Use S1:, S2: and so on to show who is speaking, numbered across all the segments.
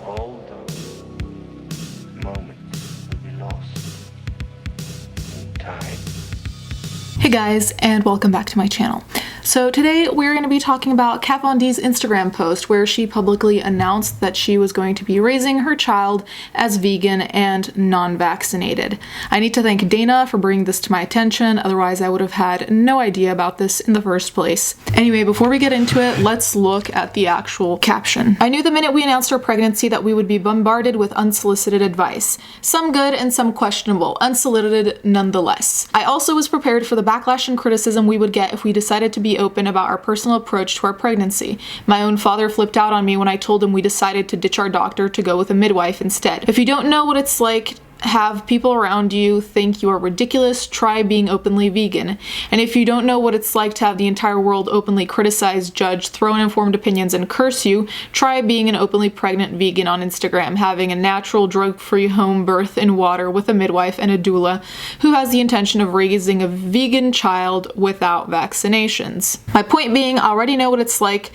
S1: all those moments will be lost in time.
S2: Hey guys, and welcome back to my channel. So today we're going to be talking about Kat Von D's Instagram post where she publicly announced that she was going to be raising her child as vegan and non-vaccinated. I need to thank Dana for bringing this to my attention, otherwise I would have had no idea about this in the first place. Anyway, before we get into it, let's look at the actual caption. I knew the minute we announced our pregnancy that we would be bombarded with unsolicited advice. Some good and some questionable, unsolicited nonetheless. I also was prepared for the backlash and criticism we would get if we decided to be open about our personal approach to our pregnancy. My own father flipped out on me when I told him we decided to ditch our doctor to go with a midwife instead. If you don't know what it's like have people around you think you are ridiculous, try being openly vegan. And if you don't know what it's like to have the entire world openly criticize, judge, throw in informed opinions, and curse you, try being an openly pregnant vegan on Instagram, having a natural drug-free home birth in water with a midwife and a doula who has the intention of raising a vegan child without vaccinations. My point being, I already know what it's like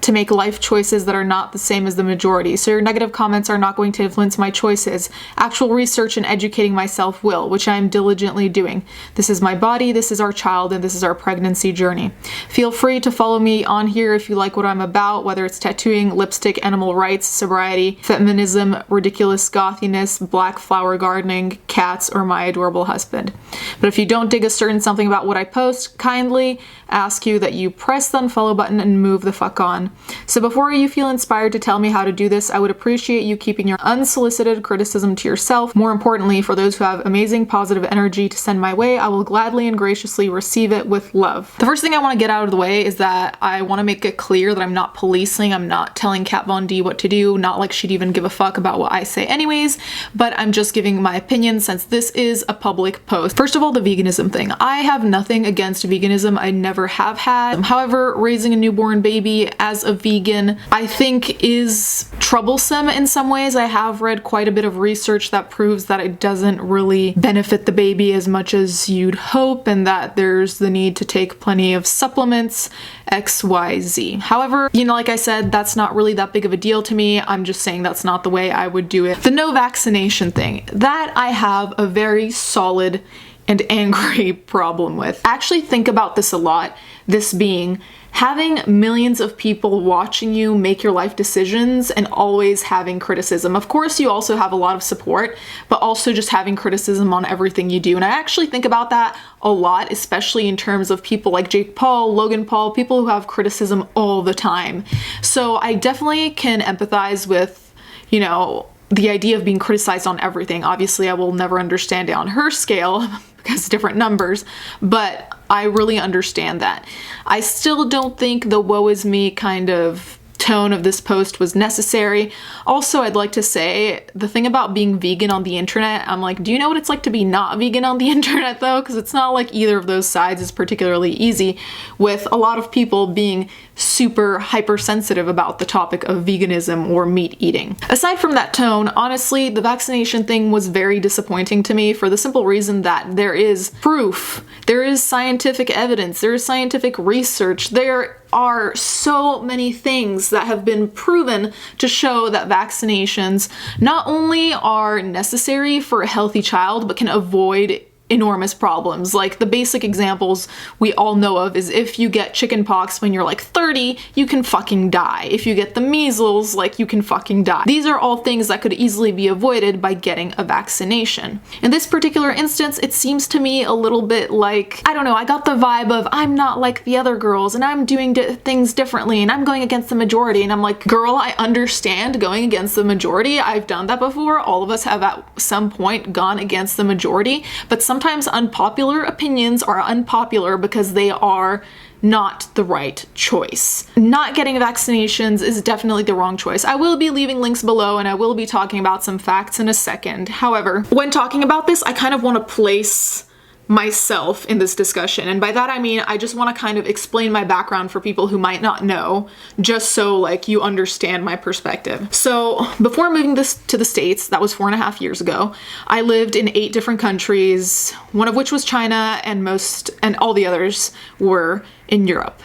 S2: to make life choices that are not the same as the majority, so your negative comments are not going to influence my choices. Actual research and educating myself will, which I am diligently doing. This is my body, this is our child, and this is our pregnancy journey. Feel free to follow me on here if you like what I'm about, whether it's tattooing, lipstick, animal rights, sobriety, feminism, ridiculous gothiness, black flower gardening, cats, or my adorable husband. But if you don't dig a certain something about what I post, kindly ask you that you press the unfollow button and move the fuck on. So before you feel inspired to tell me how to do this, I would appreciate you keeping your unsolicited criticism to yourself. More importantly, for those who have amazing positive energy to send my way, I will gladly and graciously receive it with love. The first thing I want to get out of the way is that I want to make it clear that I'm not policing, I'm not telling Kat Von D what to do, not like she'd even give a fuck about what I say anyways, but I'm just giving my opinion since this is a public post. First of all, the veganism thing. I have nothing against veganism, I never have had. However, raising a newborn baby as a vegan, I think is troublesome in some ways. I have read quite a bit of research that proves that it doesn't really benefit the baby as much as you'd hope, and that there's the need to take plenty of supplements, XYZ. However, you know, like I said, that's not really that big of a deal to me. I'm just saying that's not the way I would do it. The no vaccination thing, that I have a very solid and angry problem with. I actually think about this a lot, this being having millions of people watching you make your life decisions and always having criticism. Of course, you also have a lot of support, but also just having criticism on everything you do. And I actually think about that a lot, especially in terms of people like Jake Paul, Logan Paul, people who have criticism all the time. So I definitely can empathize with, you know, the idea of being criticized on everything. Obviously, I will never understand it on her scale because different numbers, but I really understand that. I still don't think the woe is me kind of tone of this post was necessary. Also, I'd like to say the thing about being vegan on the internet, I'm like, do you know what it's like to be not vegan on the internet though? Because it's not like either of those sides is particularly easy, with a lot of people being super hypersensitive about the topic of veganism or meat eating. Aside from that tone, honestly, the vaccination thing was very disappointing to me for the simple reason that there is proof, there is scientific evidence, there is scientific research, there are so many things that have been proven to show that vaccinations not only are necessary for a healthy child, but can avoid enormous problems. Like the basic examples we all know of is if you get chickenpox when you're like 30, you can fucking die. If you get the measles, like you can fucking die. These are all things that could easily be avoided by getting a vaccination. In this particular instance, it seems to me a little bit like, I don't know, I got the vibe of I'm not like the other girls and I'm doing things differently and I'm going against the majority, and I'm like, girl, I understand going against the majority. I've done that before. All of us have at some point gone against the majority, but sometimes unpopular opinions are unpopular because they are not the right choice. Not getting vaccinations is definitely the wrong choice. I will be leaving links below and I will be talking about some facts in a second. However, when talking about this, I kind of want to place myself in this discussion, and by that I mean I just want to kind of explain my background for people who might not know, just so like you understand my perspective. So before moving this to the States, that was 4.5 years ago, I lived in 8 different countries, one of which was China, and all the others were in Europe.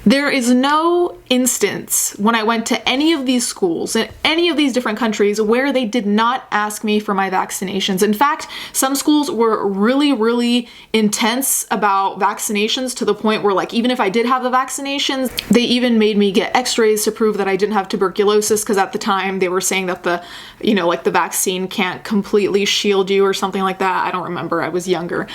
S2: There is no instance when I went to any of these schools in any of these different countries where they did not ask me for my vaccinations. In fact, some schools were really, really intense about vaccinations to the point where, like, even if I did have the vaccinations, they even made me get x-rays to prove that I didn't have tuberculosis, because at the time they were saying that the, like the vaccine can't completely shield you or something like that. I don't remember. I was younger.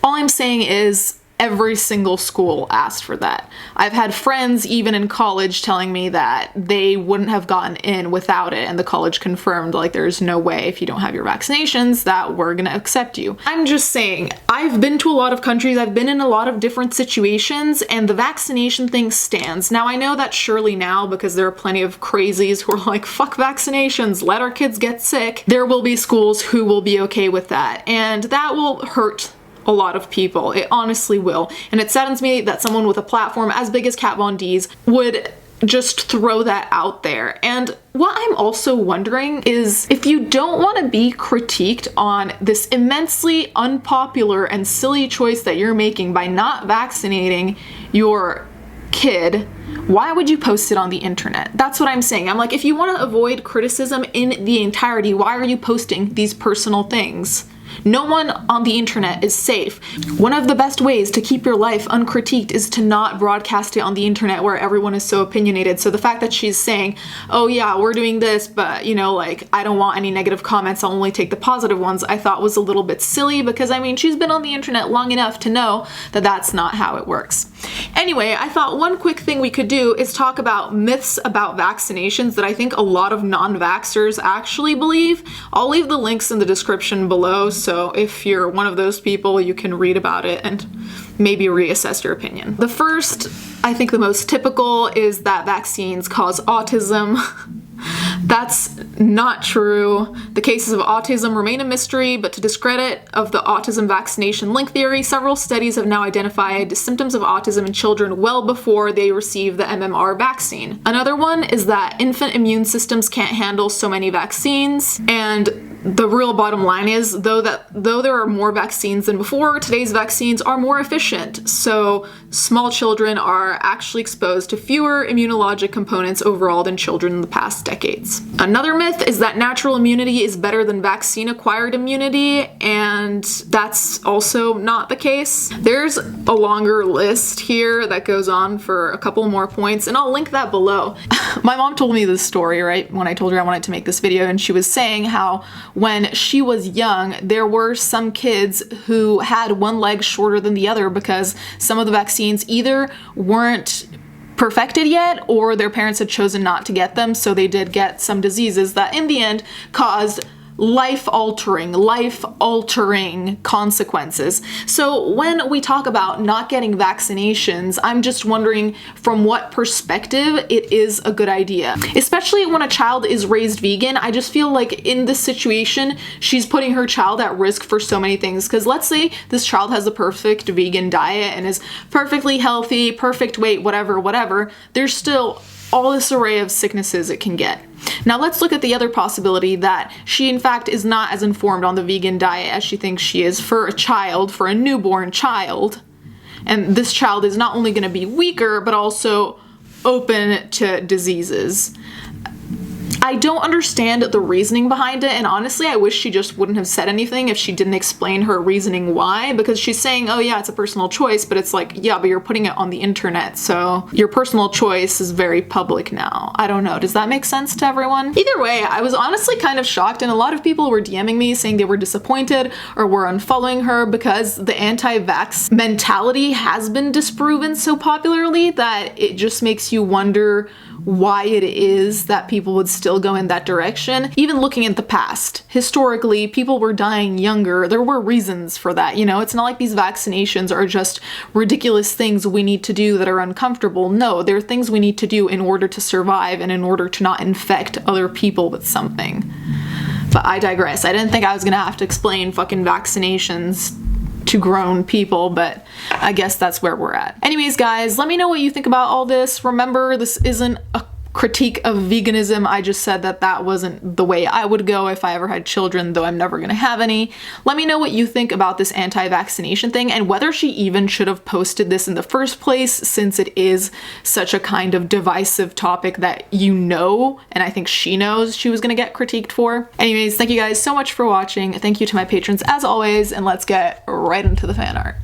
S2: All I'm saying is, every single school asked for that. I've had friends even in college telling me that they wouldn't have gotten in without it, and the college confirmed, like, there's no way if you don't have your vaccinations that we're gonna accept you. I'm just saying, I've been to a lot of countries, I've been in a lot of different situations, and the vaccination thing stands. Now, I know that surely now, because there are plenty of crazies who are like, fuck vaccinations, let our kids get sick, there will be schools who will be okay with that, and that will hurt a lot of people. It honestly will. And it saddens me that someone with a platform as big as Kat Von D's would just throw that out there. And what I'm also wondering is, if you don't want to be critiqued on this immensely unpopular and silly choice that you're making by not vaccinating your kid, why would you post it on the internet? That's what I'm saying. I'm like, if you want to avoid criticism in the entirety, why are you posting these personal things? No one on the internet is safe. One of the best ways to keep your life uncritiqued is to not broadcast it on the internet where everyone is so opinionated. So the fact that she's saying, oh yeah, we're doing this, but like, I don't want any negative comments, I'll only take the positive ones, I thought was a little bit silly, because I mean, she's been on the internet long enough to know that that's not how it works. Anyway, I thought one quick thing we could do is talk about myths about vaccinations that I think a lot of non-vaxxers actually believe. I'll leave the links in the description below, so if you're one of those people, you can read about it and maybe reassess your opinion. The first, I think the most typical, is that vaccines cause autism. That's not true. The cases of autism remain a mystery, but to discredit of the autism vaccination link theory, several studies have now identified symptoms of autism in children well before they receive the MMR vaccine. Another one is that infant immune systems can't handle so many vaccines, and the real bottom line is, though there are more vaccines than before, today's vaccines are more efficient, so small children are actually exposed to fewer immunologic components overall than children in the past decades. Another myth is that natural immunity is better than vaccine-acquired immunity, and that's also not the case. There's a longer list here that goes on for a couple more points, and I'll link that below. My mom told me this story, right, when I told her I wanted to make this video, and she was saying how when she was young, there were some kids who had one leg shorter than the other because some of the vaccines either weren't perfected yet, or their parents had chosen not to get them, so they did get some diseases that in the end caused life-altering consequences. So when we talk about not getting vaccinations, I'm just wondering from what perspective it is a good idea. Especially when a child is raised vegan, I just feel like in this situation, she's putting her child at risk for so many things. Because let's say this child has a perfect vegan diet and is perfectly healthy, perfect weight, whatever, there's still all this array of sicknesses it can get. Now let's look at the other possibility, that she in fact is not as informed on the vegan diet as she thinks she is for a newborn child. And this child is not only going to be weaker, but also open to diseases. I don't understand the reasoning behind it, and honestly, I wish she just wouldn't have said anything if she didn't explain her reasoning why, because she's saying, oh yeah, it's a personal choice, but it's like, yeah, but you're putting it on the internet, so your personal choice is very public now. I don't know, does that make sense to everyone? Either way, I was honestly kind of shocked, and a lot of people were DMing me saying they were disappointed or were unfollowing her because the anti-vax mentality has been disproven so popularly that it just makes you wonder why it is that people would still go in that direction. Even looking at the past, historically, people were dying younger. There were reasons for that, It's not like these vaccinations are just ridiculous things we need to do that are uncomfortable. No, they're things we need to do in order to survive and in order to not infect other people with something. But I digress. I didn't think I was gonna have to explain fucking vaccinations to grown people, but I guess that's where we're at. Anyways, guys, let me know what you think about all this. Remember, this isn't a critique of veganism. I just said that that wasn't the way I would go if I ever had children, though I'm never gonna have any. Let me know what you think about this anti-vaccination thing and whether she even should have posted this in the first place, since it is such a kind of divisive topic that you know, and I think she knows she was gonna get critiqued for. Anyways, thank you guys so much for watching. Thank you to my patrons as always, and let's get right into the fan art.